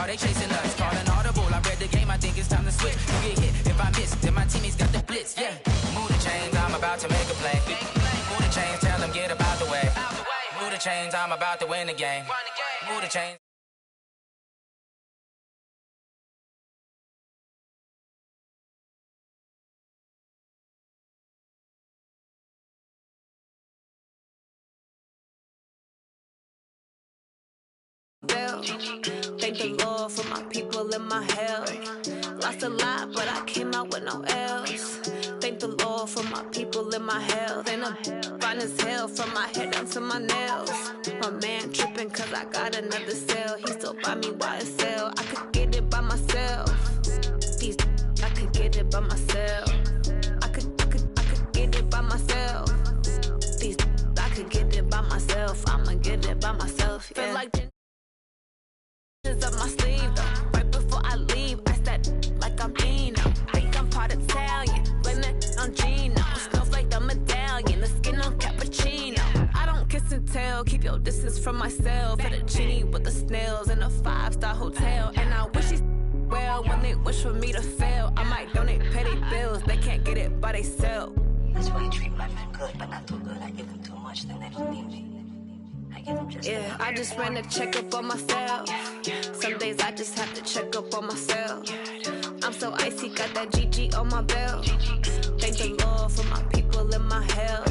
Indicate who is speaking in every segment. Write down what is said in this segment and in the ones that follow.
Speaker 1: they chasing us. Calling audible, I read the game, I think it's time to switch. You get hit, if I miss, then my teammates got the blitz, yeah. Move the chains, I'm about to make a play. Move the chains, tell them get about the way. Move the chains, I'm about to win the game. Move the chains.
Speaker 2: Thank the Lord for my people in my hell. Lost a lot, but I came out with no L's. Thank the Lord for my people in my hell. Then I'm fine as hell from my head down to my nails. My man tripping cause I got another sale. He still buy me YSL. I could get it by myself. These I could get it by myself. I could get it by myself. These I could get it by myself. I'ma get it by myself. Yeah. Feel like up my sleeve though. Right before I leave, I said like I'm Dino. Think I'm part Italian, blame that on Gino. Snowflake the medallion, the skin on cappuccino. I don't kiss and tell, keep your distance from myself. For the genie with the snails in a 5-star hotel. And I wish he's well when they wish for me to fail. I might donate petty bills, they can't get it by they sell.
Speaker 3: That's why you treat my friend good, but not too good. I give them too much, then they don't need me.
Speaker 2: Yeah, I just ran a checkup on myself. Some days I just have to check up on myself. I'm so icy, got that GG on my belt. Thank the Lord for my people in my hell.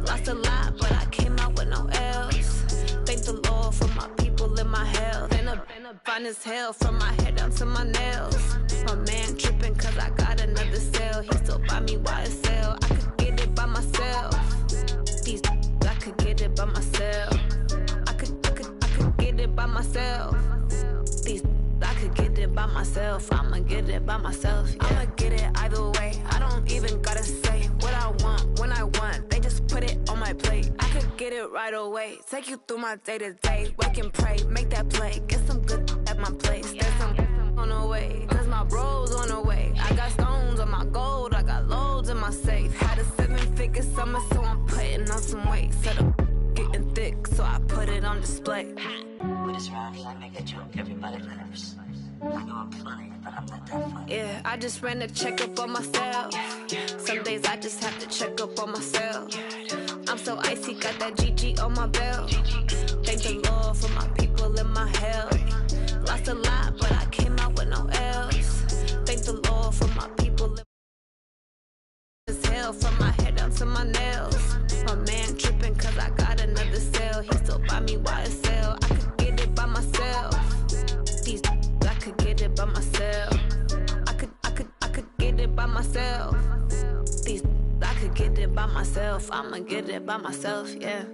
Speaker 2: Lost a lot, but I came out with no L's. Thank the Lord for my people in my hell. Then I'm fine as hell from my head down to my nails. My man tripping cause I got another sale. He still buy me YSL. I could get it by myself. These I could get it by myself. By myself. These I could get it by myself. I'ma get it by myself. Yeah. I'ma get it either way. I don't even gotta say what I want when I want. They just put it on my plate. I could get it right away. Take you through my day to day. Wake and pray, make that play. Get some good at my place. There's some on the way. Cause my bro's on the way. I got stones on my gold. I got loads in my safe. Had a 7-figure summer, so I'm putting on some weight. Set up getting thick, so I put it on display.
Speaker 3: With this round, I make a joke, everybody laughs. I know I'm funny, but I'm not that funny.
Speaker 2: Yeah, I just ran a checkup on myself. Some days I just have to check up on myself. I'm so icy, got that GG on my belt. Thank the Lord for my people in my hell. Lost a lot, but I came out with no L's. Thank the Lord for my people in my hell. From my head down to my nails. My man tripping cause I got another sale. He still buy me YSL. I could get it by myself. These I could get it by myself. I could get it by myself. These I could get it by myself. I'ma get it by myself, yeah.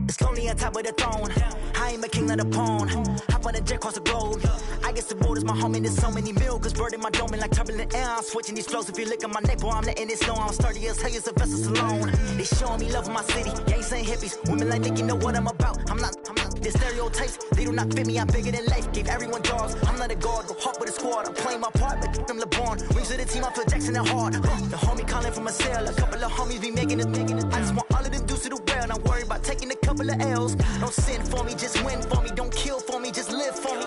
Speaker 4: It's lonely on top of the throne. I ain't a king of the pawn. Hop on a jet across the globe. I guess the road is my home and there's so many milkers burning my dome like turbulent air. I'm switching these flows. If you look at my neck, boy, I'm letting it snow. I'm sturdy as hell, it's a vessel alone. They showing me love in my city. Yeah, ain't saying hippies. Women like Nick, you know what I'm about. I'm not. The stereotypes, they do not fit me. I'm bigger than life. Gave everyone jaws. I'm not a guard. Go hard with a squad. I'm playing my part, but I'm LeBron. Wings of the team, I feel Jackson and hard. The homie calling from a cell. A couple of homies be making it. I just want all of them dudes to the well. Not worried about taking a couple of L's. Don't sin for me, just win for me. Don't kill for me, just live for me.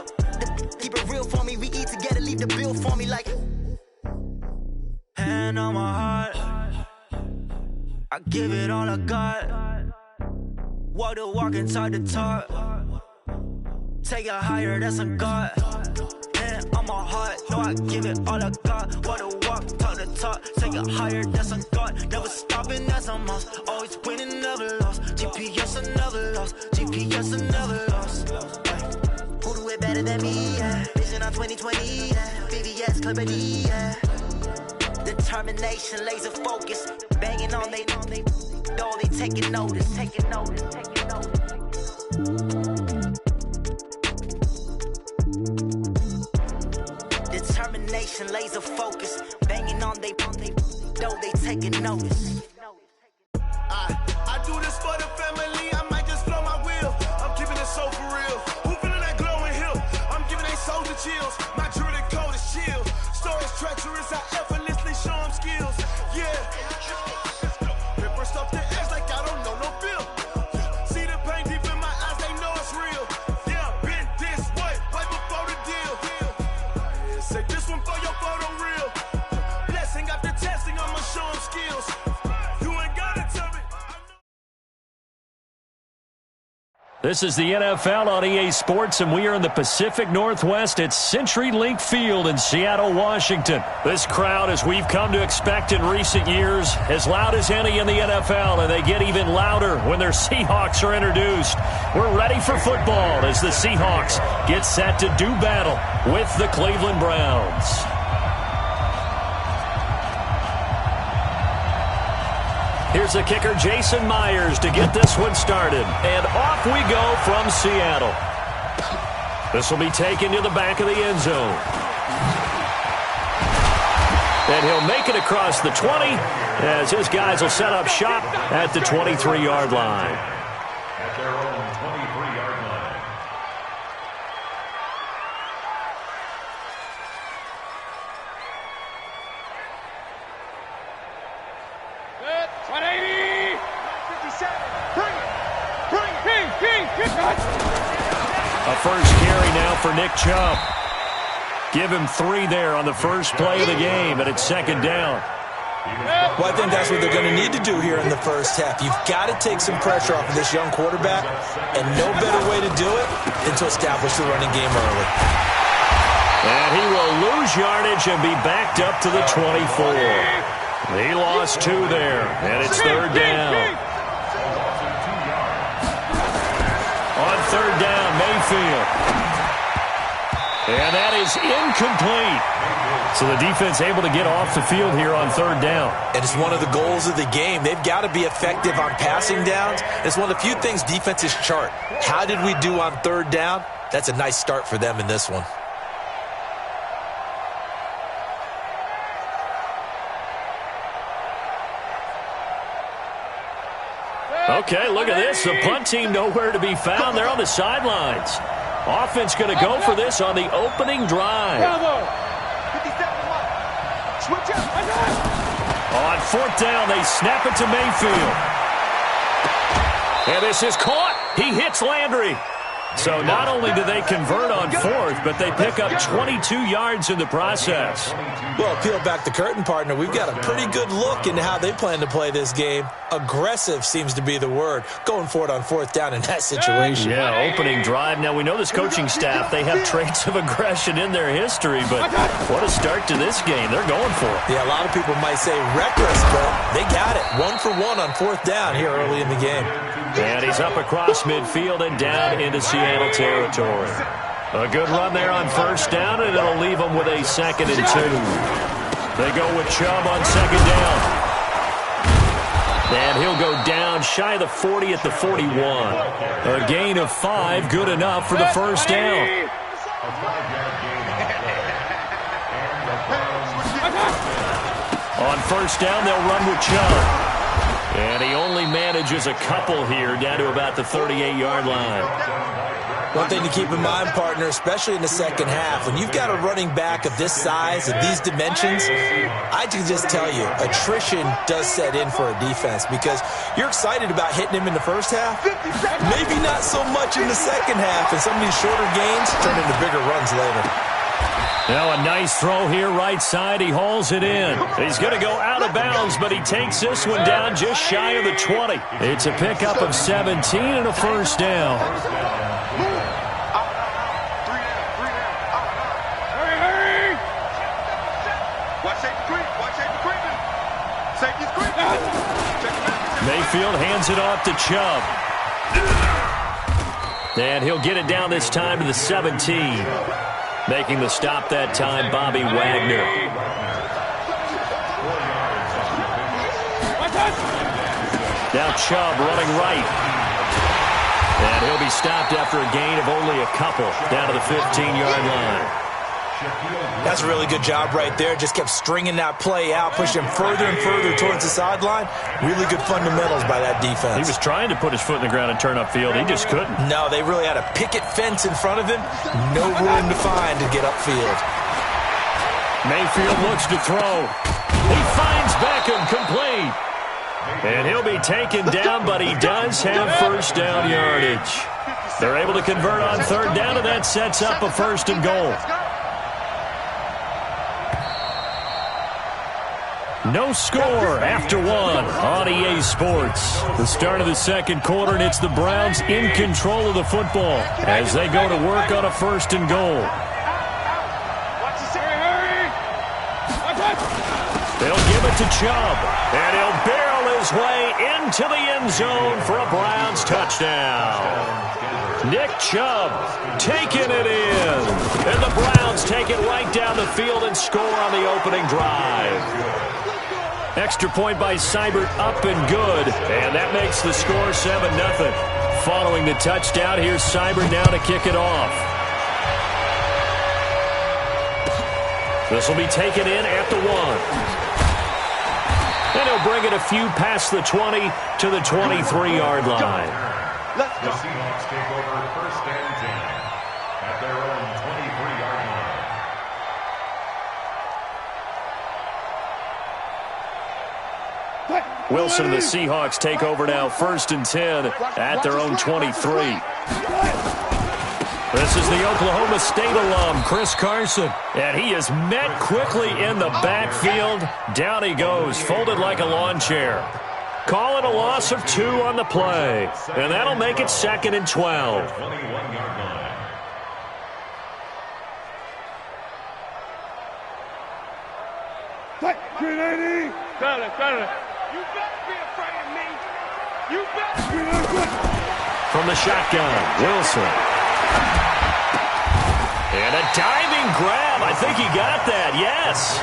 Speaker 4: Keep it real for me. We eat together, leave the bill for me like. Hand on my heart, I give it all I got. Walk the walk and talk the talk. Take it higher, that's a God. Hand on my heart, no, I give it all I got. Walk the walk, talk the talk. Take it higher, that's a God. Never stopping, that's a must. Always winning, never lost. GPS, I never lost. GPS, I never lost. Who do it better than me? Yeah. Vision on 2020. Yeah. VVS, Clarity. Yeah. Determination, laser focus. Banging on they door, they taking notice. Taking notice. Taking notice. door, they taking notice.
Speaker 5: I do this for the family, I might just blow my wheel. I'm keeping it so for real. Who feeling that glowing hill? I'm giving they souls the chills. My jewelry code is chill. Stories treacherous, I effortlessly show them skills. Yeah. Ripper stuff the edge like I don't know no feel. See the pain deep in my eyes, they know it's real. Yeah, been this way, right before the deal. Yeah, say this one for your photo real. Blessing after testing, I'ma show them skills.
Speaker 6: This is the NFL on EA Sports, and we are in the Pacific Northwest at CenturyLink Field in Seattle, Washington. This crowd, as we've come to expect in recent years, as loud as any in the NFL, and they get even louder when their Seahawks are introduced. We're ready for football as the Seahawks get set to do battle with the Cleveland Browns. Here's the kicker, Jason Myers, to get this one started. And off we go from Seattle. This will be taken to the back of the end zone. And he'll make it across the 20 as his guys will set up shop at the 23-yard line.
Speaker 7: At their own 23-yard line.
Speaker 8: Good. 180. 57. Bring it. Bring it.
Speaker 6: A first carry now for Nick Chubb. Give him 3 there on the first play of the game, and it's second down.
Speaker 9: Well, I think that's what they're going to need to do here in the first half. You've got to take some pressure off of this young quarterback, and no better way to do it than to establish the running game early.
Speaker 6: And he will lose yardage and be backed up to the 24. He lost 2 there, and it's third down. On third down, Mayfield. And that is incomplete. So the defense able to get off the field here on third down.
Speaker 9: And it's one of the goals of the game. They've got to be effective on passing downs. It's one of the few things defenses chart. How did we do on third down? That's a nice start for them in this one.
Speaker 6: Okay, look at this. The punt team nowhere to be found. They're on the sidelines. Offense going to go for this on the opening drive. On fourth down, they snap it to Mayfield. And this is caught. He hits Landry. So not only do they convert on fourth, but they pick up 22 yards in the process.
Speaker 9: Well, peel back the curtain, partner. We've got a pretty good look into how they plan to play this game. Aggressive seems to be the word. Going for it on fourth down in that situation.
Speaker 6: Yeah, opening drive. Now, we know this coaching staff, they have traits of aggression in their history, but what a start to this game. They're going for it.
Speaker 9: Yeah, a lot of people might say reckless, but they got it. 1 for 1 on fourth down here early in the game.
Speaker 6: And he's up across midfield and down into Seattle territory. A good run there on first down, and it'll leave them with a 2nd and 2. They go with Chubb on second down. And he'll go down shy of the 40 at the 41. A gain of 5, good enough for the first down. On first down, they'll run with Chubb. And he only manages a couple here, down to about the 38-yard line.
Speaker 9: One thing to keep in mind, partner, especially in the second half, when you've got a running back of this size, of these dimensions, I can just tell you, attrition does set in for a defense because you're excited about hitting him in the first half, maybe not so much in the second half, and some of these shorter gains turn into bigger runs later.
Speaker 6: Now a nice throw here, right side. He hauls it in. He's going to go out of bounds, but he takes this one down just shy of the 20. It's a pickup of 17 and a first down. Mayfield hands it off to Chubb. And he'll get it down this time to the 17. Making the stop that time, Bobby Wagner. Now Chubb running right. And he'll be stopped after a gain of only a couple, down to the 15-yard line.
Speaker 9: That's a really good job right there. Just kept stringing that play out, pushing him further and further towards the sideline. Really good fundamentals by that defense.
Speaker 6: He was trying to put his foot in the ground and turn upfield. He just couldn't.
Speaker 9: No, they really had a picket fence in front of him. No room to find to get upfield.
Speaker 6: Mayfield looks to throw. He finds Beckham complete. And he'll be taken down, but he does have first down yardage. They're able to convert on third down, and that sets up a first and goal. No score after one on EA Sports. The start of the second quarter, and it's the Browns in control of the football as they go to work on a first and goal. They'll give it to Chubb, and he'll barrel his way into the end zone for a Browns touchdown. Nick Chubb taking it in, and the Browns take it right down the field and score on the opening drive. Extra point by Seibert up and good, and that makes the score 7-0. Following the touchdown, here's Seibert now to kick it off. This will be taken in at the 1. And he'll bring it a few past the 20 to the 23-yard line.
Speaker 7: The Seahawks take over first and 10 at their own 23-yard line.
Speaker 6: Wilson and the Seahawks take over now first and 10 at their own 23. This is the Oklahoma State alum, Chris Carson. And he is met quickly in the backfield. Down he goes, folded like a lawn chair. Call it a loss of 2 on the play. And that'll make it 2nd and 12.
Speaker 7: 21-yard line.
Speaker 8: Got it. You better be afraid of me. You better be afraid.
Speaker 6: From the shotgun, Wilson. And a diving grab. I think he got that, yes.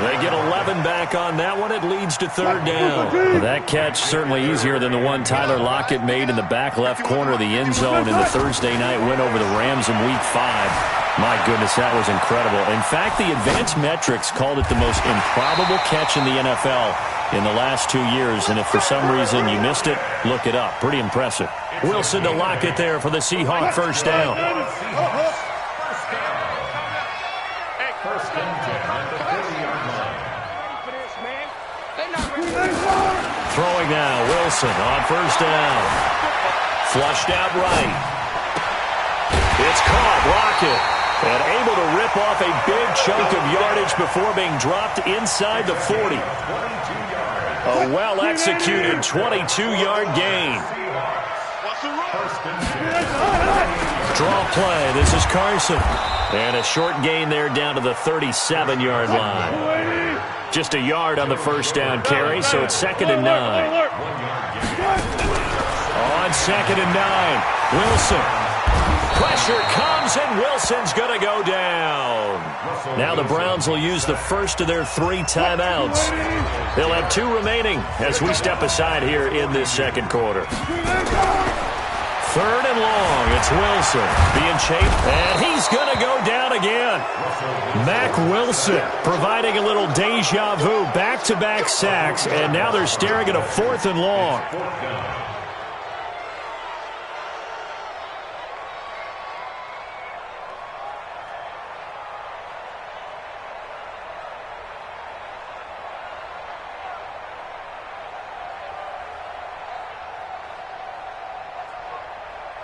Speaker 6: They get 11 back on that one. It leads to third down. That catch certainly easier than the one Tyler Lockett made in the back left corner of the end zone in the Thursday night win over the Rams in Week 5. My goodness, that was incredible. In fact, the advanced metrics called it the most improbable catch in the NFL in the last 2 years. And if for some reason you missed it, look it up. Pretty impressive. Wilson to Lockett there for the Seahawk first down.
Speaker 7: First and 10 at the 30-yard line.
Speaker 6: Throwing now, Wilson on first down. Flushed out right. It's caught, Lockett. And able to rip off a big chunk of yardage before being dropped inside the 40. A well-executed 22-yard gain. Draw play. This is Carson. And a short gain there down to the 37-yard line. Just a yard on the first down carry, so it's 2nd and 9. On 2nd and 9, Wilson. Pressure comes, and Wilson's going to go down. Now the Browns will use the first of their 3 timeouts. They'll have 2 remaining as we step aside here in this second quarter. 3rd and long, it's Wilson being chased, and he's going to go down again. Mack Wilson providing a little deja vu, back-to-back sacks, and now they're staring at a 4th and long.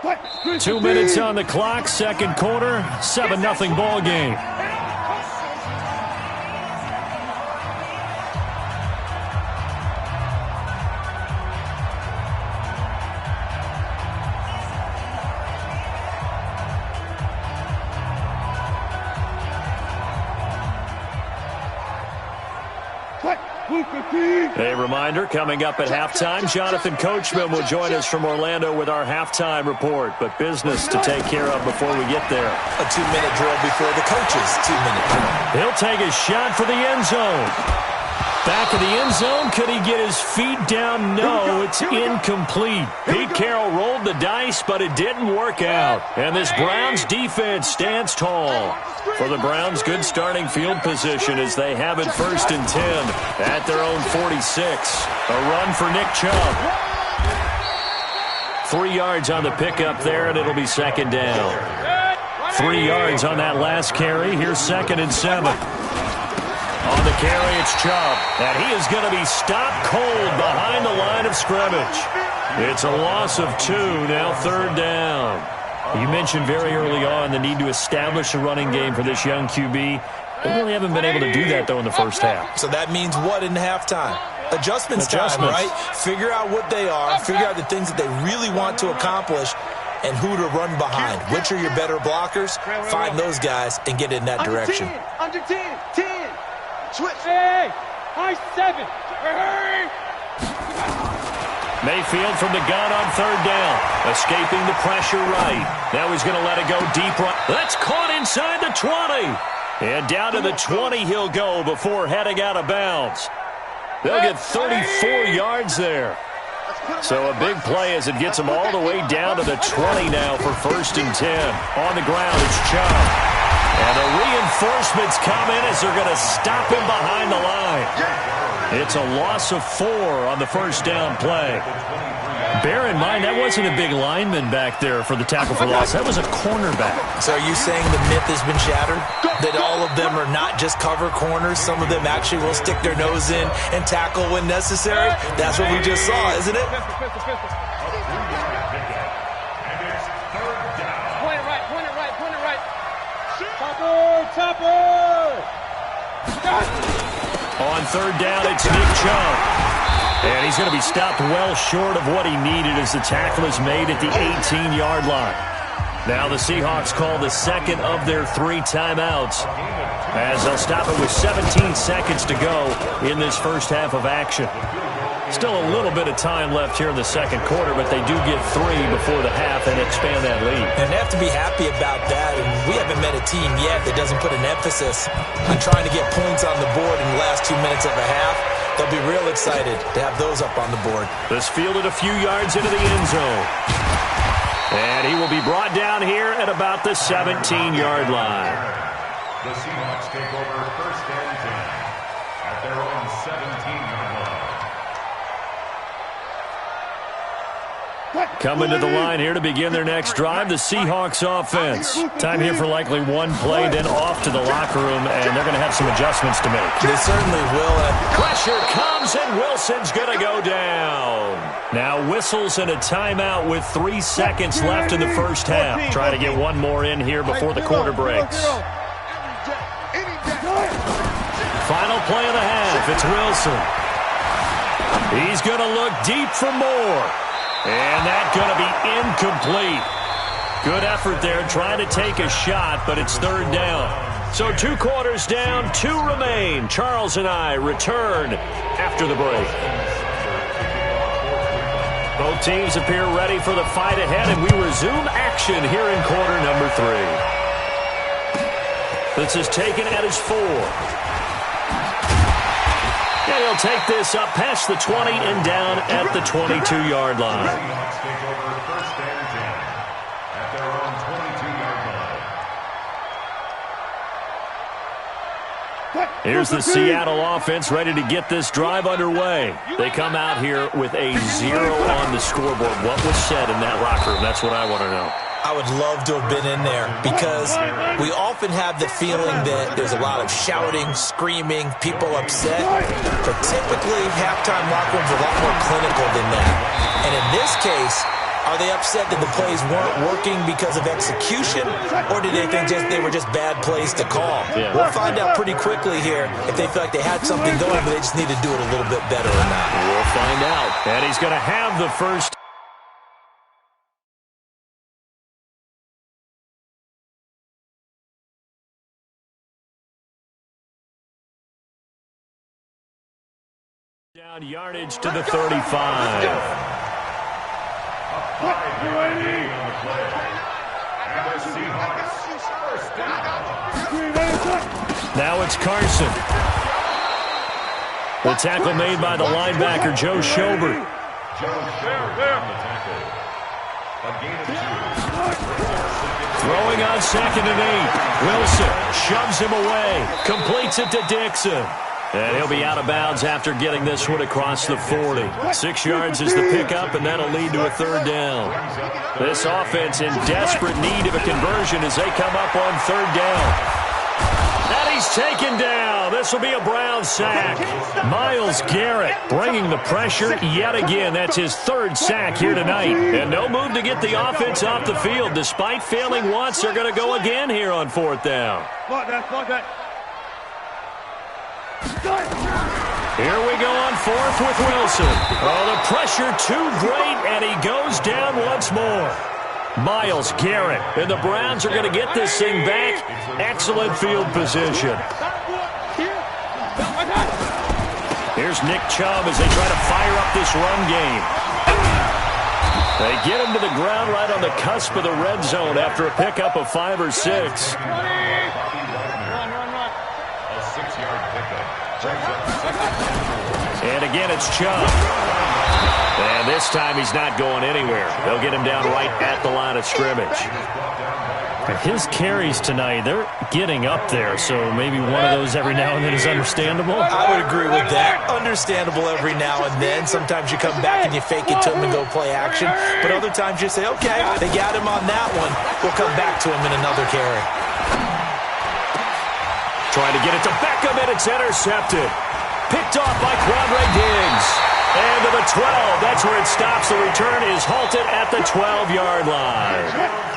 Speaker 8: What?
Speaker 6: 2 minutes on the clock, second quarter, 7-0 ball game. A reminder, coming up at halftime, Jonathan Coachman will join us from Orlando with our halftime report. But business to take care of before we get there.
Speaker 9: A 2-minute drill before the coaches' 2-minute drill.
Speaker 6: He'll take a shot for the end zone. Back of the end zone. Could he get his feet down? No, it's incomplete. Pete Carroll rolled the dice, but it didn't work out. And this Browns defense stands tall. For the Browns, good starting field position as they have it 1st and 10 at their own 46. A run for Nick Chubb. 3 yards on the pickup there, and it'll be 2nd down. 3 yards on that last carry. Here's 2nd and 7. On the carry, it's Chubb. And he is going to be stopped cold behind the line of scrimmage. It's a loss of 2, now 3rd down. You mentioned very early on the need to establish a running game for this young QB. They really haven't been able to do that, though, in the first half.
Speaker 9: So that means what in halftime? Adjustments time, right? Figure out what they are, figure out the things that they really want to accomplish, and who to run behind. Which are your better blockers? Find those guys and get in that direction.
Speaker 8: Under 10, 10. Switch. Hey, high 7. Hurry.
Speaker 6: Mayfield from the gun on 3rd down. Escaping the pressure right. Now he's going to let it go deep right. That's caught inside the 20. And down to the 20 he'll go before heading out of bounds. They'll get 34 yards there. So a big play as it gets him all the way down to the 20 now for 1st and 10. On the ground, it's Chubb. And the reinforcements come in as they're going to stop him behind the line. It's a loss of 4 on the 1st down play. Bear in mind, that wasn't a big lineman back there for the tackle for loss. That was a cornerback.
Speaker 9: So are you saying the myth has been shattered? That all of them are not just cover corners? Some of them actually will stick their nose in and tackle when necessary? That's what we just saw, isn't it?
Speaker 6: On 3rd down, it's Nick Chubb. And he's going to be stopped well short of what he needed as the tackle is made at the 18-yard line. Now the Seahawks call the 2nd of their 3 timeouts as they'll stop it with 17 seconds to go in this first half of action. Still a little bit of time left here in the 2nd quarter, but they do get 3 before the half and expand that lead.
Speaker 9: And they have to be happy about that. And we haven't met a team yet that doesn't put an emphasis on trying to get points on the board in the last 2 minutes of a half. They'll be real excited to have those up on the board.
Speaker 6: This fielded a few yards into the end zone. And he will be brought down here at about the 17-yard line.
Speaker 7: The Seahawks take over 1st and 10 at their own 17-yard line.
Speaker 6: Coming to the line here to begin their next drive, the Seahawks offense. Time here for likely one play, then off to the locker room, and they're going to have some adjustments to make.
Speaker 9: They certainly will.
Speaker 6: Pressure comes, and Wilson's going to go down. Now whistles and a timeout with 3 seconds left in the first half. Trying to get one more in here before the quarter breaks. Final play of the half, it's Wilson. He's going to look deep for more. And that's going to be incomplete. Good effort there trying to take a shot, but it's 3rd down. So 2 quarters down, 2 remain. Charles and I return after the break. Both teams appear ready for the fight ahead, and we resume action here in quarter number 3. This is taken at his 4. And he'll take this up past the 20 and down at the 22-yard line.
Speaker 7: Seahawks take over 1st and 10 at their own 22-yard line.
Speaker 6: Here's the Seattle offense ready to get this drive underway. They come out here with a 0 on the scoreboard. What was said in that locker room? That's what I want to know.
Speaker 9: I would love to have been in there because we often have the feeling that there's a lot of shouting, screaming, people upset. But typically, halftime locker rooms are a lot more clinical than that. And in this case, are they upset that the plays weren't working because of execution, or did they think they were just bad plays to call?
Speaker 6: Yeah.
Speaker 9: We'll find out pretty quickly here if they feel like they had something going, but they just need to do it a little bit better or not.
Speaker 6: We'll find out. And he's going to have the first. Down yardage to the 35. Now it's Carson. The tackle made by the linebacker, Joe Schobert. Throwing on 2nd and 8. Wilson shoves him away. Completes it to Dixon. And he'll be out of bounds after getting this one across the 40. 6 yards is the pickup, and that'll lead to a 3rd down. This offense in desperate need of a conversion as they come up on 3rd down. And he's taken down. This will be a Brown sack. Myles Garrett bringing the pressure yet again. That's his 3rd sack here tonight. And no move to get the offense off the field. Despite failing once, they're going to go again here on 4th down. Here we go on 4th with Wilson. Oh, the pressure too great, and he goes down once more. Myles Garrett, and the Browns are going to get this thing back. Excellent field position. Here's Nick Chubb as they try to fire up this run game. They get him to the ground right on the cusp of the red zone after a pickup of 5 or 6.
Speaker 7: A 6-yard pickup.
Speaker 6: And again, it's Chubb. And this time he's not going anywhere. They'll get him down right at the line of scrimmage.
Speaker 10: His carries tonight, they're getting up there, so maybe one of those every now and then is understandable.
Speaker 9: I would agree with that. Understandable every now and then. Sometimes you come back and you fake it to him and go play action. But other times you say, okay, they got him on that one. We'll come back to him in another carry.
Speaker 6: Trying to get it to Beckham, and it's intercepted. Picked off by Quandre Diggs. And to the 12. That's where it stops. The return is halted at the 12-yard line.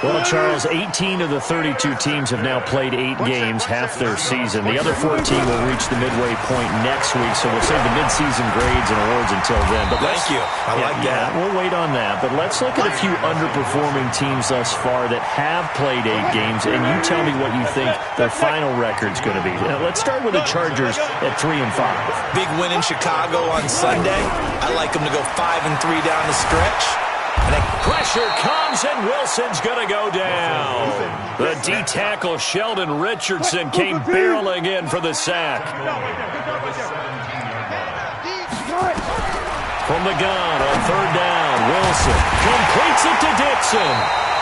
Speaker 10: Well, Charles, 18 of the 32 teams have now played 8 games, half their season. The other 14 will reach the midway point next week, so we'll save the midseason grades and awards until then. But
Speaker 9: thank you. I like that.
Speaker 10: We'll wait on that. But let's look at a few underperforming teams thus far that have played 8 games, and you tell me what you think their final record's going to be. Let's start with the Chargers at 3-5.
Speaker 9: Big win in Chicago on Sunday. I like them to go 5-3 down the stretch.
Speaker 6: And pressure comes, and Wilson's going to go down. The D-tackle, Sheldon Richardson, came barreling in for the sack. From the gun on 3rd down, Wilson completes it to Dixon.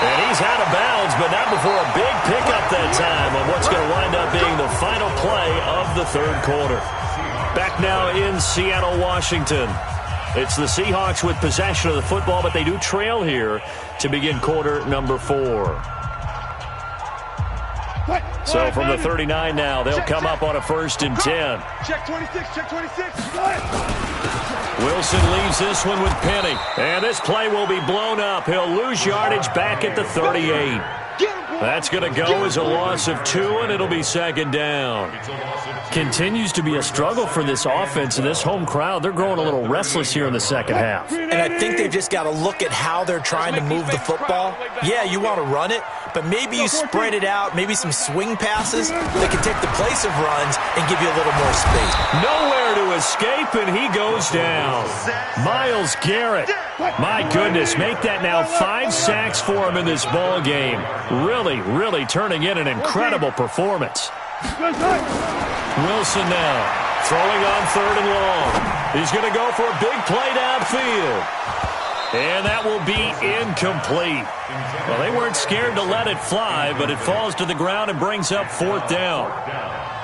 Speaker 6: And he's out of bounds, but not before a big pickup that time on what's going to wind up being the final play of the 3rd quarter. Back now in Seattle, Washington. It's the Seahawks with possession of the football, but they do trail here to begin quarter number 4. So from the 39 now, they'll come up on a 1st and 10.
Speaker 8: Check 26, check 26.
Speaker 6: Wilson leaves this one with Penny. And this play will be blown up. He'll lose yardage back at the 38. That's going to go as a loss of 2, and it'll be 2nd down.
Speaker 10: Continues to be a struggle for this offense and this home crowd. They're growing a little restless here in the 2nd half.
Speaker 9: And I think they've just got to look at how they're trying to move the football. Yeah, you want to run it, but maybe you spread it out, maybe some swing passes that can take the place of runs and give you a little more space.
Speaker 6: Nowhere to escape, and he goes down. Myles Garrett. My goodness, make that now 5 sacks for him in this ball game. Really turning in an incredible performance. Wilson now throwing on 3rd and long. He's going to go for a big play downfield. And that will be incomplete. Well, they weren't scared to let it fly, but it falls to the ground and brings up 4th down.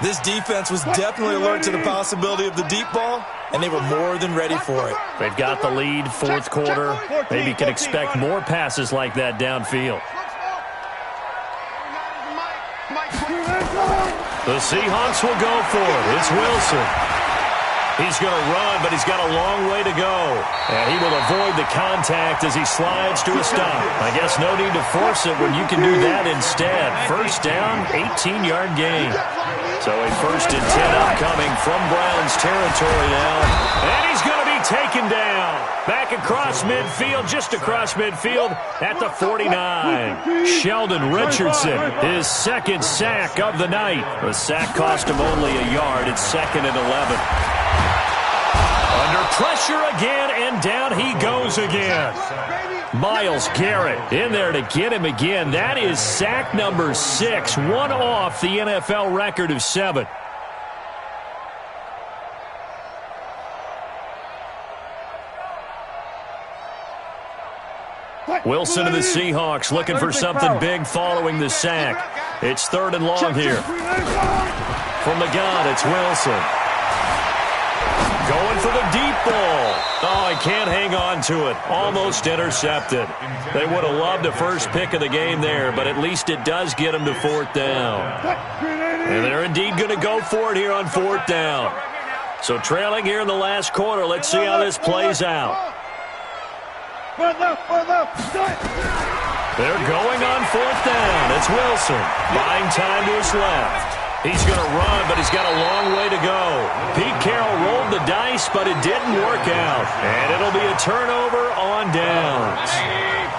Speaker 9: This defense was definitely alert to the possibility of the deep ball, and they were more than ready for it.
Speaker 10: They've got the lead, 4th quarter. Maybe can expect more passes like that downfield.
Speaker 6: The Seahawks will go for it. It's Wilson. He's going to run, but he's got a long way to go. And he will avoid the contact as he slides to a stop. I guess no need to force it when you can do that instead. 1st down, 18-yard gain. So a 1st and 10 upcoming from Browns territory now. And he's going to be taken down. Back across midfield, just across midfield at the 49. Sheldon Richardson, his 2nd sack of the night. The sack cost him only a yard. It's 2nd and 11. Under pressure again, and down he goes again. Myles Garrett in there to get him again. That is sack number 6, one off the NFL record of 7. Wilson and the Seahawks looking for something big following the sack. It's 3rd and long here. From the gun, it's Wilson. Going for the deep ball. Oh, he can't hang on to it. Almost intercepted. They would have loved a first pick of the game there, but at least it does get them to 4th down. And they're indeed going to go for it here on 4th down. So trailing here in the last quarter. Let's see how this plays out. They're going on 4th down. It's Wilson. Buying time to his left. He's going to run, but he's got a long way to go. Pete Carroll rolled the dice, but it didn't work out. And it'll be a turnover on downs.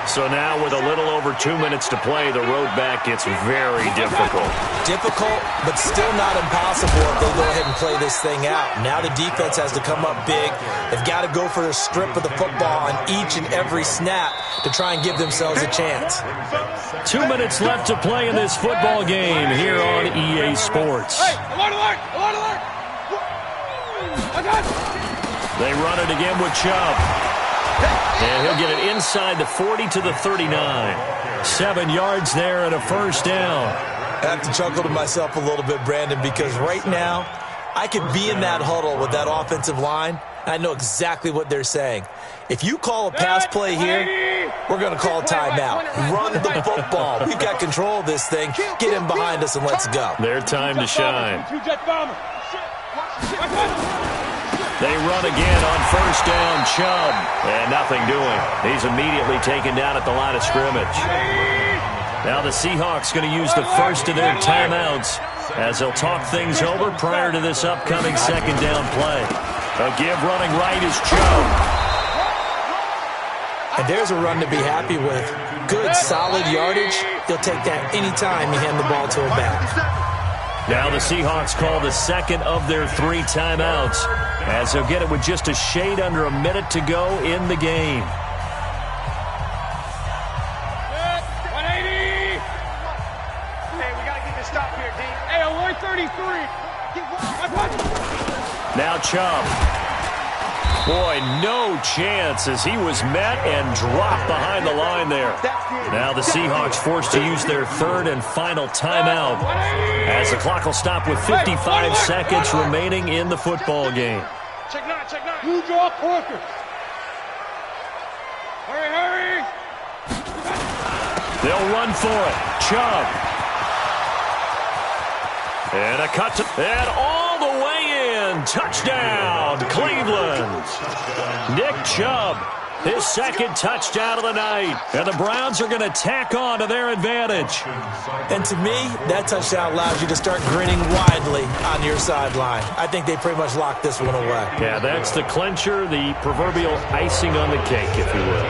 Speaker 6: So now with a little over 2 minutes to play, the road back gets very difficult.
Speaker 9: Difficult, but still not impossible if they go ahead and play this thing out. Now the defense has to come up big. They've got to go for the strip of the football on each and every snap to try and give themselves a chance.
Speaker 6: 2 minutes left to play in this football game here on EA Sports.
Speaker 8: Hey, alert, alert, alert, alert.
Speaker 6: They run it again with Chubb. And he'll get it inside the 40 to the 39. 7 yards there and a first down.
Speaker 9: I have to chuckle to myself a little bit, Brandon, because right now I could be in that huddle with that offensive line. I know exactly what they're saying. If you call a pass play here, we're going to call timeout. Run the football. We've got control of this thing. Get in behind us and let's go.
Speaker 6: Their time to shine. They run again on first down, Chubb. And nothing doing. He's immediately taken down at the line of scrimmage. Now the Seahawks going to use the first of their timeouts as they'll talk things over prior to this upcoming second down play. A give running right is Chubb.
Speaker 9: And there's a run to be happy with. Good, solid yardage. He'll take that anytime you hand the ball to a back.
Speaker 6: Now the Seahawks call the second of their 3 timeouts as they'll get it with just a shade under a minute to go in the game.
Speaker 8: 180. Hey, we got to get this stop here, D. Hey, alert 33.
Speaker 6: Now Chubb. Boy, no chance as he was met and dropped behind the line there. Now the Seahawks forced to use their 3rd and final timeout as the clock will stop with 55 seconds remaining in the football game.
Speaker 8: Check 9, check 9. You draw quicker. Hurry, hurry.
Speaker 6: They'll run for it. Chubb. And a cut to... And all the way in. Touchdown, Cleveland. Nick Chubb, his 2nd touchdown of the night. And the Browns are going to tack on to their advantage.
Speaker 9: And to me, that touchdown allows you to start grinning widely on your sideline. I think they pretty much locked this one away.
Speaker 6: Yeah, that's the clincher, the proverbial icing on the cake, if you will.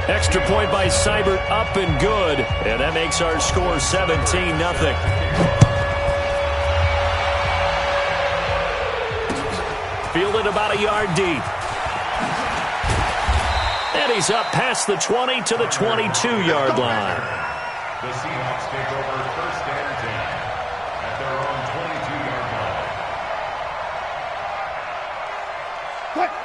Speaker 6: Extra point by Seibert, up and good. And that makes our score 17-0. Fielded about a yard deep. And he's up past the 20 to the 22-yard line.
Speaker 7: The Seahawks take over 1st and 10 at their own 22-yard line.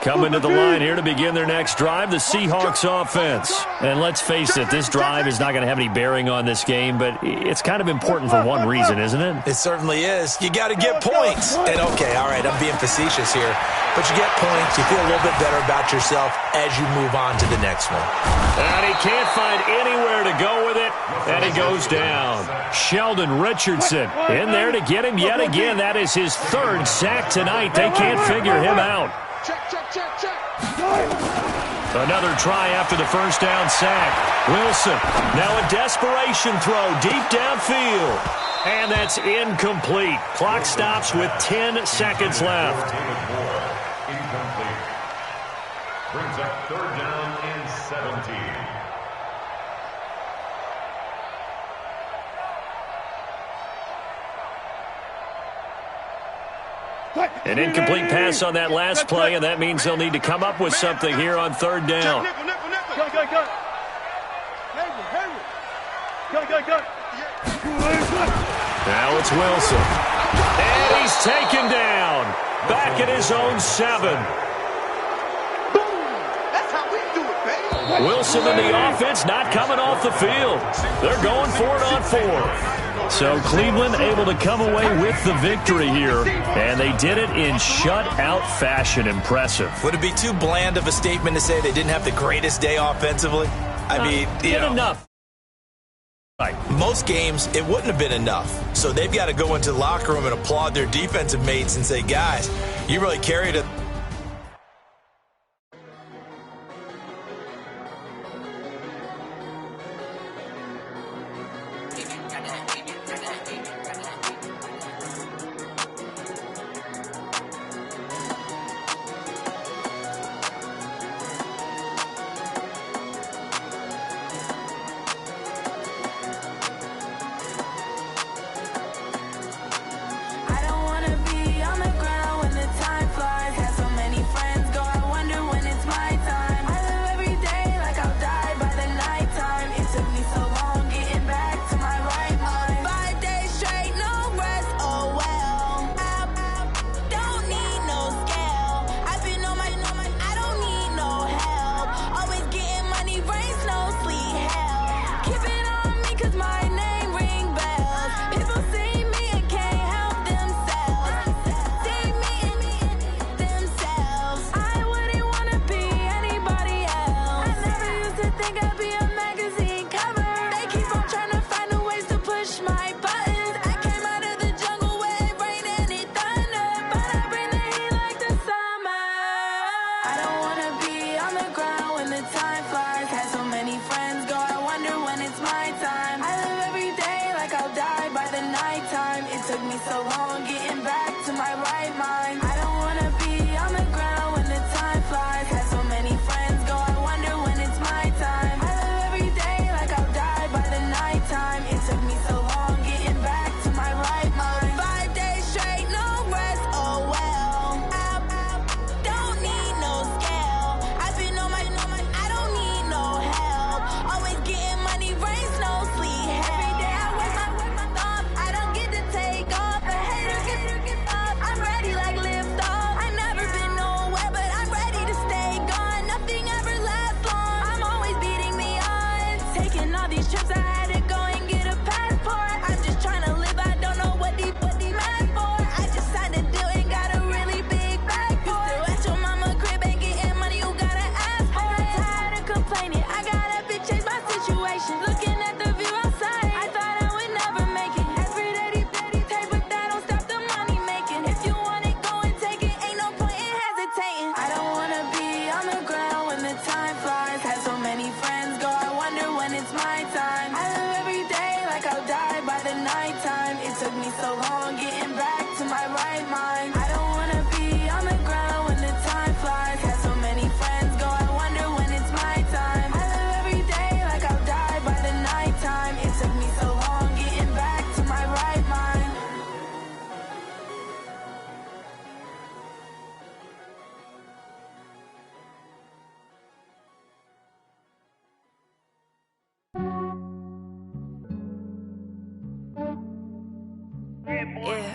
Speaker 6: Coming to the line here to begin their next drive, the Seahawks offense. And let's face it, this drive is not going to have any bearing on this game, but it's kind of important for one reason, isn't it?
Speaker 9: It certainly is. You got to get points. And okay, all right, I'm being facetious here. But you get points, you feel a little bit better about yourself as you move on to the next one.
Speaker 6: And he can't find anywhere to go with it, and he goes down. Sheldon Richardson in there to get him yet again. That is his 3rd sack tonight. They can't figure him out. Another try after the first down sack. Wilson, now a desperation throw deep downfield. And that's incomplete. Clock stops with 10 seconds left.
Speaker 7: Incomplete. Brings up 3rd down and 17.
Speaker 6: An incomplete pass on that last play, and that means they'll need to come up with something here on 3rd down. Now it's Wilson. And he's taken down. Back at his own 7.
Speaker 8: That's how we do it, baby.
Speaker 6: Wilson and the offense not coming off the field. They're going for it on 4. So Cleveland able to come away with the victory here, and they did it in shutout fashion. Impressive.
Speaker 9: Would it be too bland of a statement to say they didn't have the greatest day offensively? I mean, you know,
Speaker 6: enough. Right.
Speaker 9: Most games, it wouldn't have been enough. So they've got to go into the locker room and applaud their defensive mates and say, guys, you really carried it.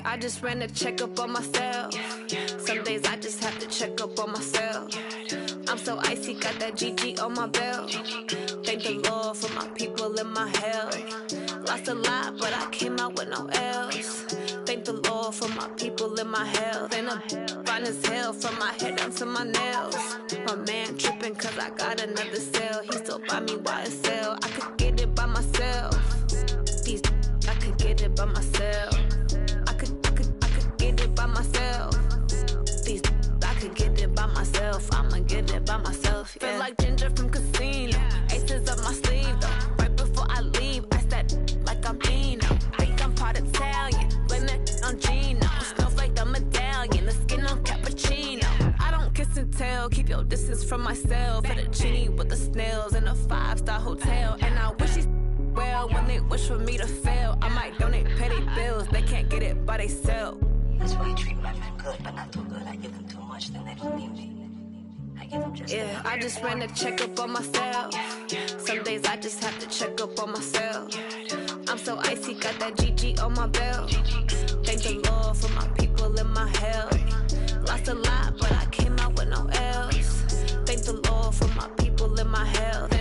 Speaker 2: I just ran a checkup on myself. Some days I just have to check up on myself. I'm so icy, got that GG on my belt. Thank the Lord for my people and my health. Lost a lot, but I came out with no L's. Thank the Lord for my people and my health. And I'm fine as hell from my head down to my nails. My man tripping cause I got another cell. He still buy me YSL. I could get it by myself. I could get it by myself. I could get it by myself. I could get it by myself. I'ma get it by myself. Yeah. Feel like Ginger from Casino. Aces up my sleeve though. Right before I leave, I said like I'm Dino. Think I'm part Italian. Blame it on Gino. Snowflake the medallion. The skin on cappuccino. I don't kiss and tell. Keep your distance from myself. Put a genie with the snails in a 5-star hotel. And I wish he's well when they wish for me to fail. I might donate petty bills. They can't get it by themselves.
Speaker 3: That's why I treat my men good, but not too good. I give them too much, then they don't need me. I give them just enough.
Speaker 2: I just ran a checkup on myself. Some days I just have to check up on myself. I'm so icy, got that GG on my belt. Thank the Lord for my people and my health. Lost a lot, but I came out with no L's. Thank the Lord for my people and my health.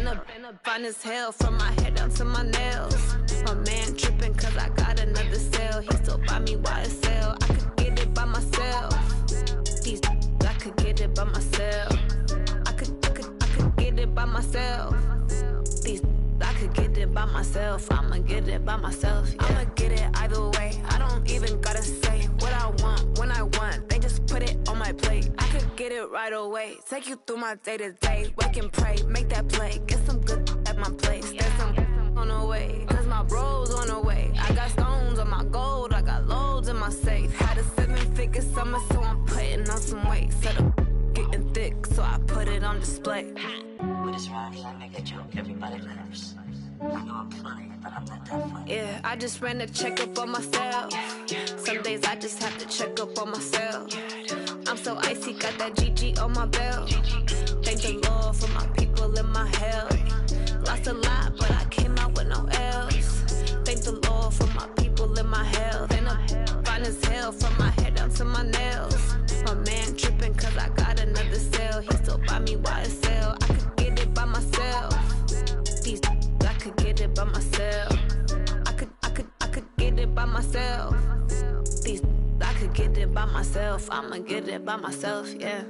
Speaker 2: fine as hell from my head down to my nails. My man tripping cause I got another sale. He still buy me YSL. I could get it by myself. These I could get it by myself. I could get it by myself. These I could get it by myself. I'ma get it by myself. Yeah. I'ma get it either way. I don't even gotta say what I want when I want. They just put it on my plate. I could get it right away. Take you through my day to day. Wake and pray, make that play. Get some good at my place. There's some on the way. Cause my bros on the way. I got stones on my gold. I got loads in my safe. Had a 7-figure summer, so I'm putting on some weight. Set up getting thick, so I put it on display.
Speaker 3: With this rhymes, I make a joke, everybody laughs. I know I'm funny, but I'm not that funny.
Speaker 2: Yeah, I just ran a checkup on myself. Some days I just have to check up on myself. I'm so icy, got that GG on my belt. Thank the Lord for my people in my health. Lost a lot, but I came out with no L's. Thank the Lord for my people in my health. And I'm fine as hell from my head down to my nails. My man tripping cause I got another sale. He still buy me YSL. I could get it by myself. These I could get it by myself. I could get it by myself. These I could get it by myself. I'ma get it by myself, yeah.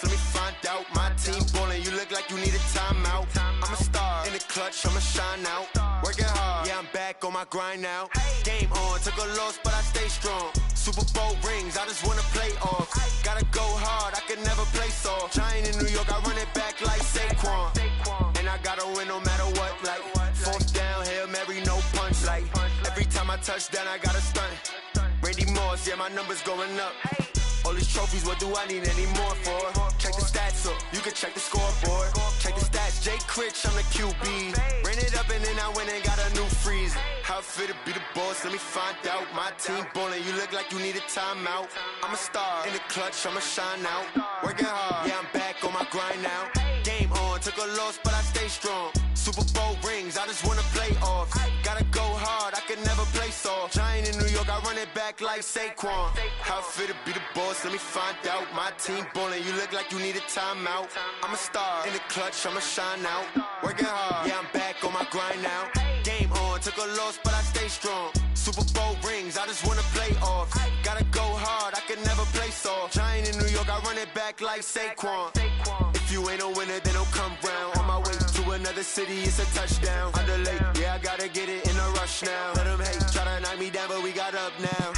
Speaker 5: Let me find out. My team ballin', you look like you need a timeout. I'm a star in the clutch, I'ma shine out. Working hard, yeah, I'm back on my grind now. Game on, took a loss, but I stay strong. Super Bowl rings, I just wanna play off. Gotta go hard, I can never play soft. Giant in New York, I run it back like Saquon. And I gotta win no matter what, like fourth down, Hail Mary, no punch. Like every time I touch down, I gotta stunt. Randy Moss, yeah, my numbers going up. All these trophies, what do I need any more for? Check the stats up, you can check the scoreboard. Check the stats, Jay Critch, I'm the QB. Ran it up and then I went and got a new freeze. How it fit to be the boss, let me find out. My team ballin', you look like you need a timeout. I'm a star in the clutch, I'ma shine out. Working hard, yeah, I'm back on my grind now. Game on, took a loss, but I stay strong. Super Bowl rings, I just wanna play off. Gotta go hard, I can never play soft. Giant in New York, I run it back like Saquon. How it fit to be the boss, let me find out. My team ballin', you look like you need a timeout. I'm a star in the clutch, I'ma shine out. Working hard, yeah, I'm back on my grind now. Game on, took a loss, but I stay strong. Super Bowl rings, I just wanna play off. Gotta go hard, I can never play soft. Giant in New York, I run it back like Saquon. If you ain't a winner, then don't come round. On my way to another city, it's a touchdown. Underlay, yeah, I gotta get it in a rush now. Let them hate, try to knock me down, but we got up now.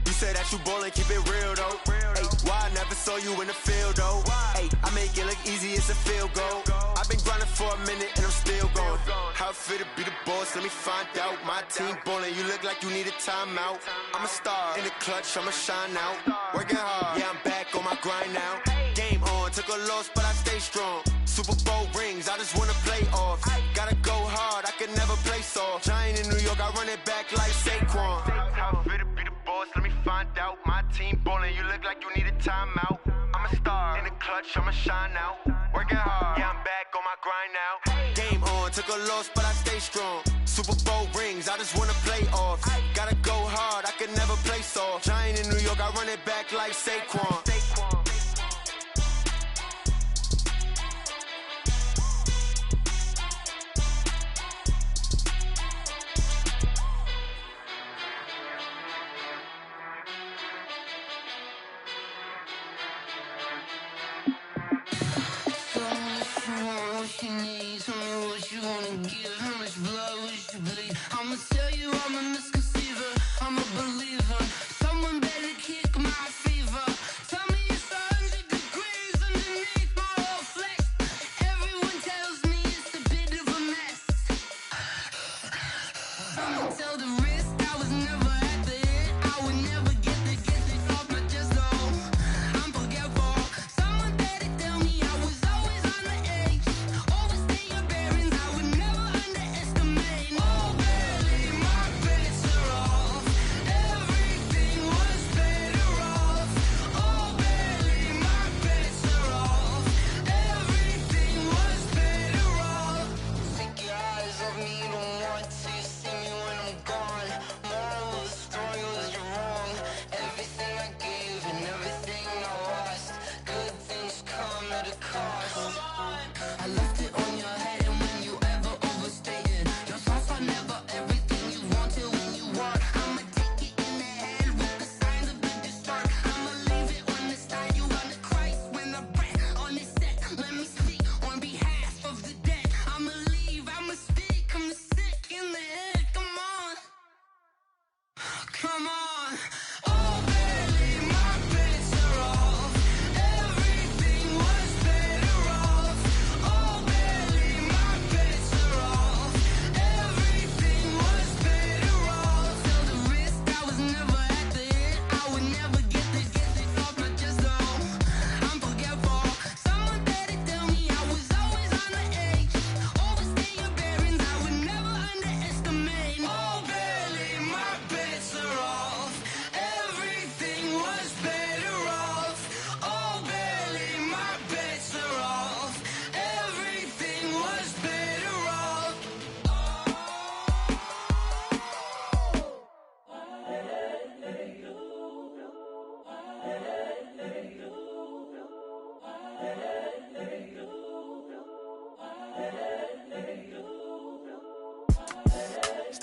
Speaker 5: You say that you ballin', keep it real though. Ay, why I never saw you in the field though? Ay, I make it look easy, it's a field goal. I've been grinding for a minute and I'm still going. How it fit to be the boss, let me find out. My team ballin', you look like you need a timeout. I'm a star in the clutch, I'ma shine out. Working hard, yeah, I'm back on my grind now. Game on, took a loss, but I stay strong. Super Bowl rings, I just wanna play off. Gotta go hard, I can never play soft. Giant in New York, I run it back like Saquon. How it fit to be the boss, let me find out. My team ballin', you look like you need a timeout. I'm a star in the clutch, I'ma shine out. Working hard, yeah, I'm back on my grind now. Game on, took a loss, but I stay strong. Super Bowl rings, I just wanna play off. Gotta go hard, I can never play soft. Giant in New York, I run it back like Saquon.
Speaker 11: I'ma tell you I'm a misconceiver, I'm a believer. Someone better kick my fever.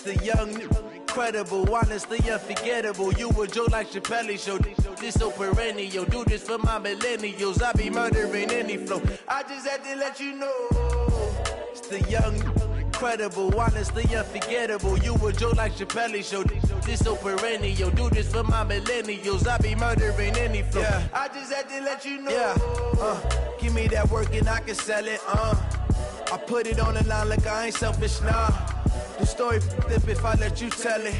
Speaker 5: the young, incredible, honestly unforgettable. You a joke like Chappelle show. This so perennial. Do this for my millennials. I be murdering any flow. I just had to let you know. It's the young, incredible, honestly unforgettable. You a joke like Chappelle show. This so perennial. Do this for my millennials. I be murdering any flow. Yeah. I just had to let you know. Yeah. Give me that work and I can sell it. I put it on the line like I ain't selfish, nah. The story flip if I let you tell it.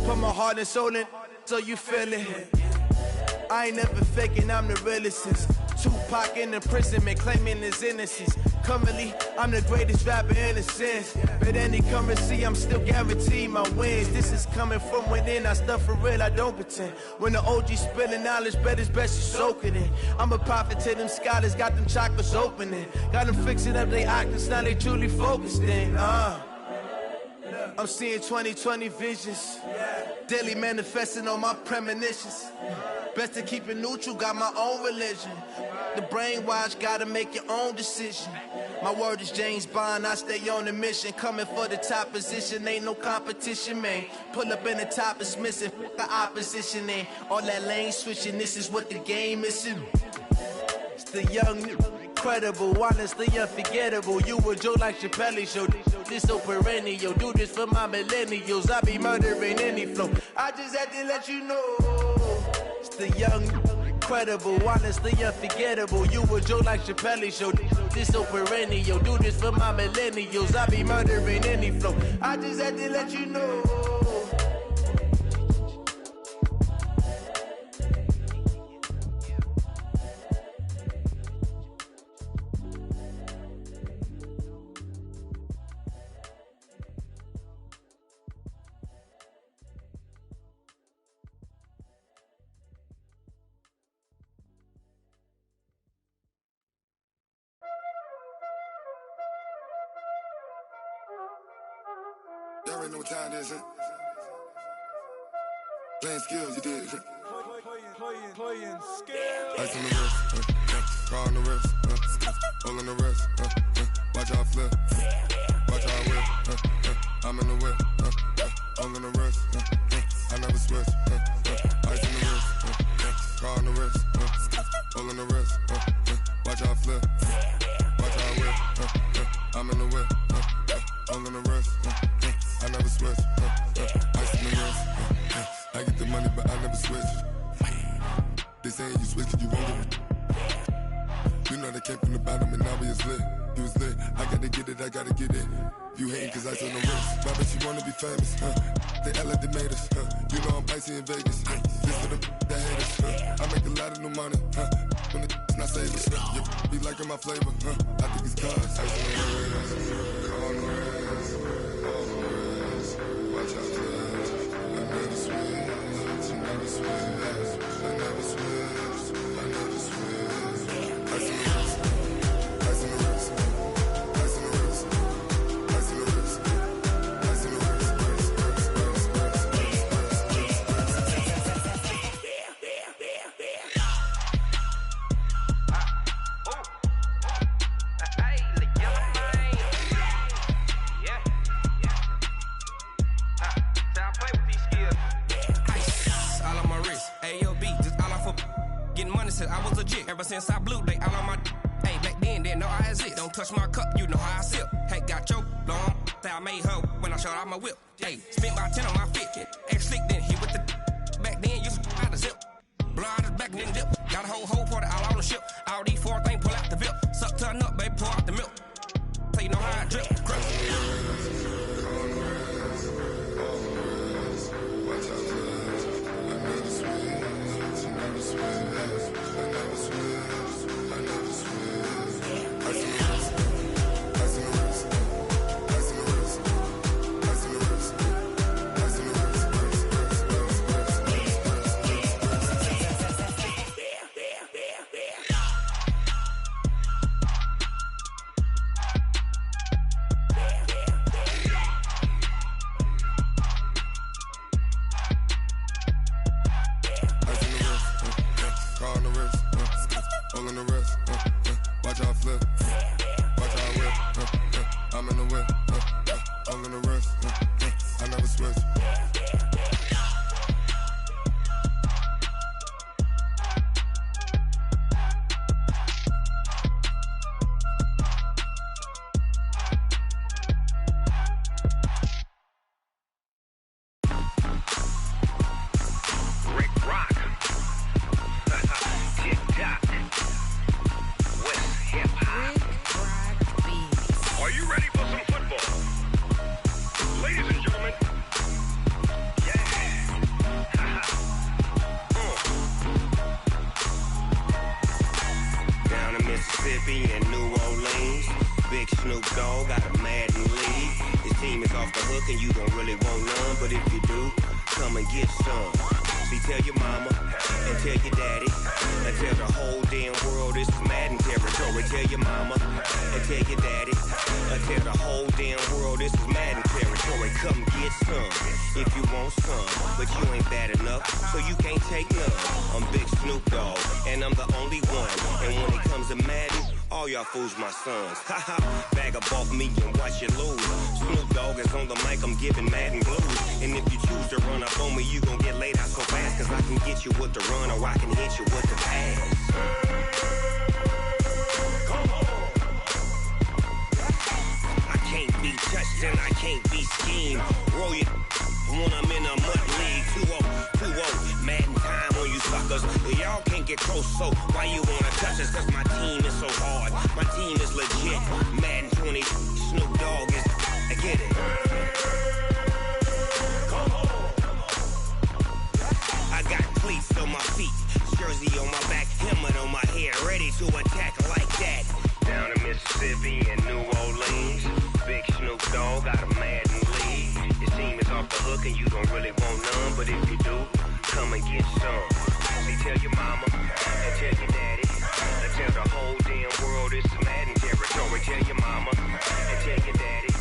Speaker 5: Put my heart and soul in so you feel it. I ain't never faking, I'm the realest since Tupac in imprisonment, claiming his innocence. Currently, I'm the greatest rapper in a sense. But any currency, I'm still guaranteed my wins. This is coming from within, I stuff for real, I don't pretend. When the OG spilling knowledge, bet it's best you soak it in. I'm a prophet to them scholars, got them chakras opening. Got them fixing up they octaves, now they truly focused in. I'm seeing 2020 visions. Daily manifesting on my premonitions. Best to keep it neutral, got my own religion. The brainwash, gotta make your own decision. My word is James Bond, I stay on the mission. Coming for the top position, ain't no competition, man. Pull up in the top, it's missing, the opposition ain't. All that lane switching, this is what the game is. It's the young, incredible, honestly unforgettable. You a joke like Chappelle show. This so perennial. Do this for my millennials. I be murdering any flow. I just had to let you know. It's the young, incredible, honestly unforgettable. You a joke like Chappelle show. This so perennial. Do this for my millennials. I be murdering any flow. I just had to let you know.
Speaker 12: Y'all already know what time it is, huh? Playing skills, you did. Playing skills. Ice on the wrist, car on the wrist, hole in the wrist, watch how I flip, watch how I whip, I'm in the whip, hole in the wrist, I never switch, ice on the wrist, car on the wrist, hole in the wrist, watch how I flip, watch how I whip, I'm in the whip, hole in the wrist, I never switch, ice in the wrist, I get the money but I never switch. They saying you switch cause you won't get it. You know they came from the bottom and now we is lit. You was lit, I gotta get it, I gotta get it. You hating cause I on the wrist. Why bet you wanna be famous, They act like they made us, You know I'm icy in Vegas, This for the that hate us, I make a lot of new money, When it's not savers, You be liking my flavor, I think it's cause ice on the wrist, on the wrist, on the wrist. Watch out for this, I never switch, I never switch, I never switch, I never switch. Ice in the wrist, ice in the wrist, ice in the wrist, ice in the wrist, ice in the wrist,
Speaker 13: I was legit ever since I blew they all on my hey back then didn't know I exist. Don't touch my cup, you know how I sip. Hey, got choked long that I made her when I showed out my whip. Hey, spent about 10 on my fit. Ex slick then hit with the back then used to out the zip. Blow out his back then dip. Got a whole party all on the ship. All these four things pull out the VIP. Suck turn up, baby, pour out the milk. So you know how I drip.
Speaker 14: Mississippi and New Orleans. Big Snoop Dogg got a Madden league. His team is off the hook and you don't really want none, but if you do, come and get some. See, tell your mama and tell your daddy and tell the whole damn world this is Madden territory. Tell your mama and tell your daddy and tell the whole damn world this is Madden territory. Come get some if you want some, but you ain't bad enough, so you can't take none. I'm Big Snoop Dogg and I'm the only one, and when it comes to Madden, all y'all fools my sons. Haha, bag up off me and watch you lose. Snoop Dogg is on the mic, I'm giving Madden blues. And if you choose to run up on me, you gon' get laid out so fast, cause I can get you with the run or I can hit you with the pass. I can't be touched and I can't be schemed. Roll you when I'm in a mud league. 2-0, Madden time on you suckers. Y'all can't get close, so why you wanna touch us? Cause my team is so hard, my team is legit. Madden 20, Snoop Dogg is, I get it. I got cleats on my feet, jersey on my back, helmet on my head, ready to attack like that. Down in Mississippi and New Orleans, Big Snoop Dogg got a Madden league. His team is off the hook and you don't really want none, but if you do, come and get some. See, tell your mama and tell your daddy and tell the whole damn world this is Madden territory. Tell your mama and tell your daddy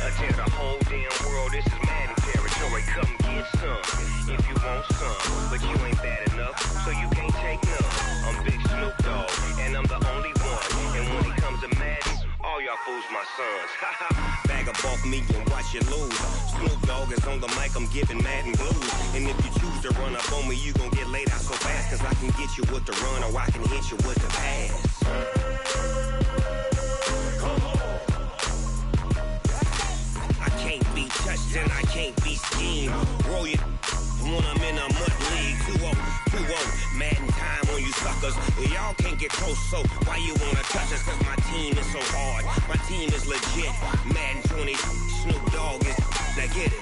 Speaker 14: and tell the whole damn world this is Madden territory. Come get some if you want some, but you ain't bad enough, so you can't take none. I'm Big Snoop Dogg and I'm the only one, and when it comes to Madden, all y'all fools my sons. Haha, bag up off me and watch you lose. Snoop Dogg is on the mic, I'm giving Madden blues. And if you choose to run up on me, you gon' get laid out so fast, cause I can get you with the run or I can hit you with the pass. I can't be touched and I can't be schemed. Roll you when I'm in a mud league. 2-0, Madden time on you suckers. Y'all can't get close, so why you wanna touch us? Cause my team is so hard, my team is legit. Madden 20, Snoop Dogg is, now get it.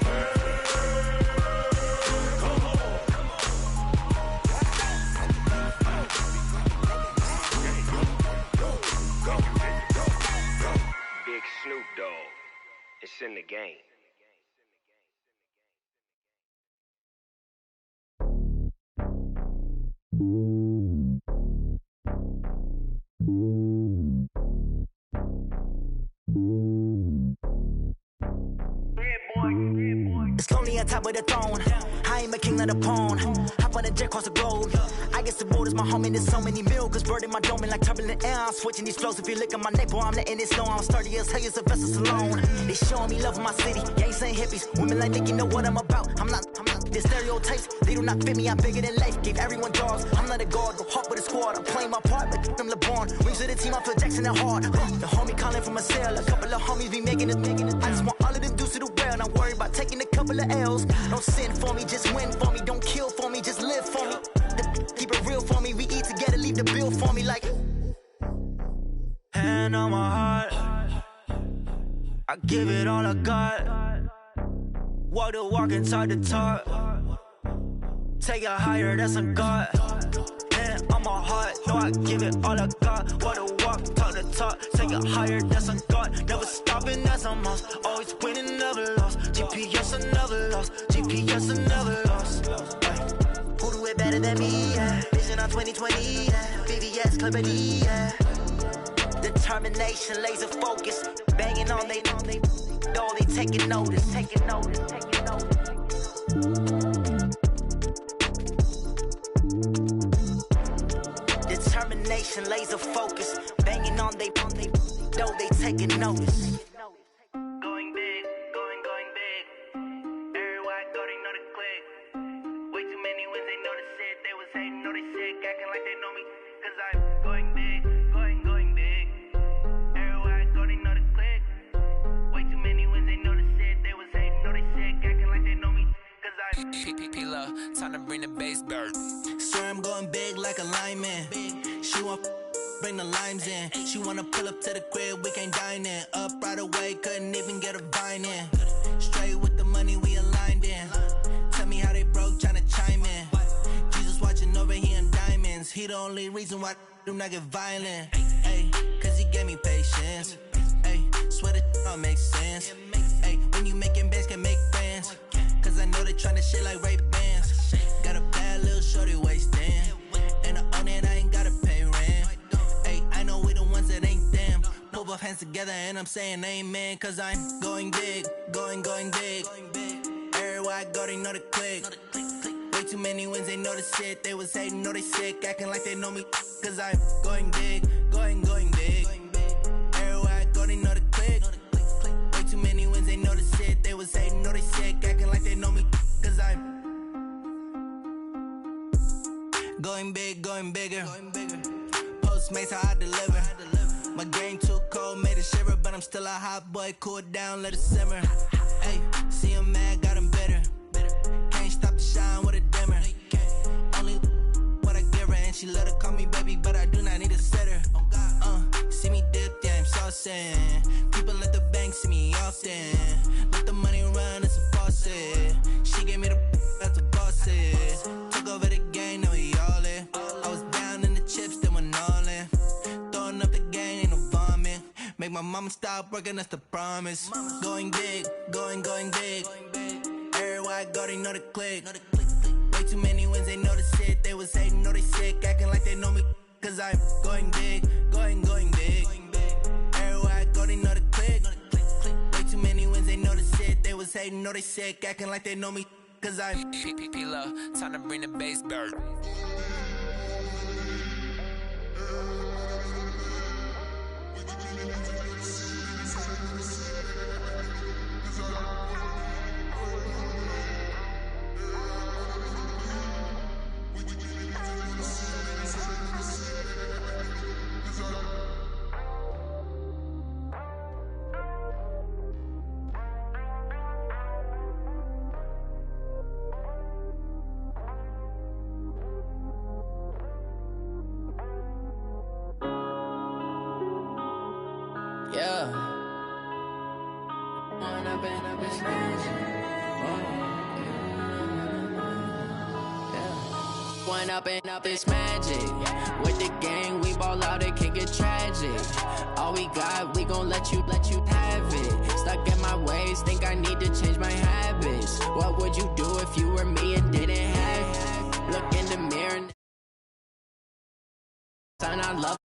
Speaker 14: Big Snoop Dogg, it's in the game.
Speaker 4: It's lonely on top of the throne. I am a king of the pawn. Hop on a jet across the globe. I guess the road is my home and there's so many miracles burning my dome like turbulent air. I'm switching these flows. If you look at my neck, boy, I'm letting it snow. I'm sturdy as hell, as a vessel alone. They showing me love in my city. Yanks and hippies. Women like Nick, you know what I'm about. I'm not the stereotypes. They do not fit me. I'm bigger than life. Gave everyone dogs. I'm not a guard. Go hard with a squad. I'm playing my part, but I'm LeBron. Wings of the team, I feel Jackson and hard. The homie calling from a cell. A couple of homies be making it. I just want all of them dudes to do well. Not worried about taking a couple of L's. Don't sin for me, just win for me. Don't kill for me, just live for me. Keep it real for me. We eat together, leave the bill for me like. Hand on my heart, I give it all I got. Walk the walk and talk the talk. Take it higher, that's a God. Hand on my heart, no, I give it all I got. Walk the walk, talk the talk. Take it higher, that's a God. Never stopping, that's a must. Always winning, never lost. GPS, I never lost. GPS, I never lost. Who do it better than me? Yeah. Vision on 2020. Yeah. VVS, Clippity. Yeah. Determination, laser focus. Banging on they know they taking notice. Taking notice. Taking notice. Determination, laser focus. Banging on they know they taking notice. Going big, going big. Everywhere I go, they know the click. Way too many wins, they know the shit. They was hating, know they sick, acting like they know me. Cause I'm going big, going big. Everywhere I go, they know the click. Way too many wins, they know the shit. They was hating, know they sick, acting like they know me. Cause I'm
Speaker 1: P-Love, time to bring the bass bird.
Speaker 15: Swear I'm going big like a lineman. She want bring the limes in. She wanna pull up to the crib, we can't dine in. Up right away, couldn't even get a vine in. Straight with the money, we aligned in. Tell me how they broke, tryna chime in. Jesus watching over here in diamonds. He the only reason why do not get violent. Ayy, cause he gave me patience. Ayy, swear that all makes sense. Ayy, when you making bands, can make friends. Cause I know they tryna shit like Ray-Bans. Got a bad little shorty wasting. And I own it, I ain't gotta pay rent. Ayy, I know we the ones that ain't them. Put both hands together and I'm saying amen. Cause I'm going big, going big. Everywhere I go, they know the click. Way too many wins, they know the shit. They was hating, know they sick, acting like they know me. Cause I'm going big, going big. Everywhere I go, they know the click. Way too many wins, they know the shit. They was hating, know they sick, acting like they know me. Cause I'm going big, going bigger. Postmates, how I deliver. My game too cold, made it shiver. But I'm still a hot boy, cool it down, let it simmer. Hey, see him mad, got him bitter. Can't stop the shine with a dimmer. Only what I give her, and she let her call me baby, but I do not need a sitter. See me dip, yeah, I'm saucing. People at the bank see me often. Let the money run, it's a faucet. She gave me the that's a boss is. Took over the game, now we all in. I was down in the chips, then went all in. Throwing up the game, ain't no vomit. Make my mama stop working, that's the promise. Going big, going big. Everywhere I go, they know the click. Way too many wins, they know the shit. They was hating, know they sick, acting like they know me. Cause I'm going big, going big. Everywhere I go, they know the click. Way too many wins, they know the shit. They was hating, know they sick, acting like they know me. Cause I'm
Speaker 1: P-Love, time to bring the bass back.
Speaker 16: Yeah. One up and up, it's magic. With the gang, we ball out, it can get tragic. All we got, we gon' let you have it. Stuck in my ways, think I need to change my habits. What would you do if you were me and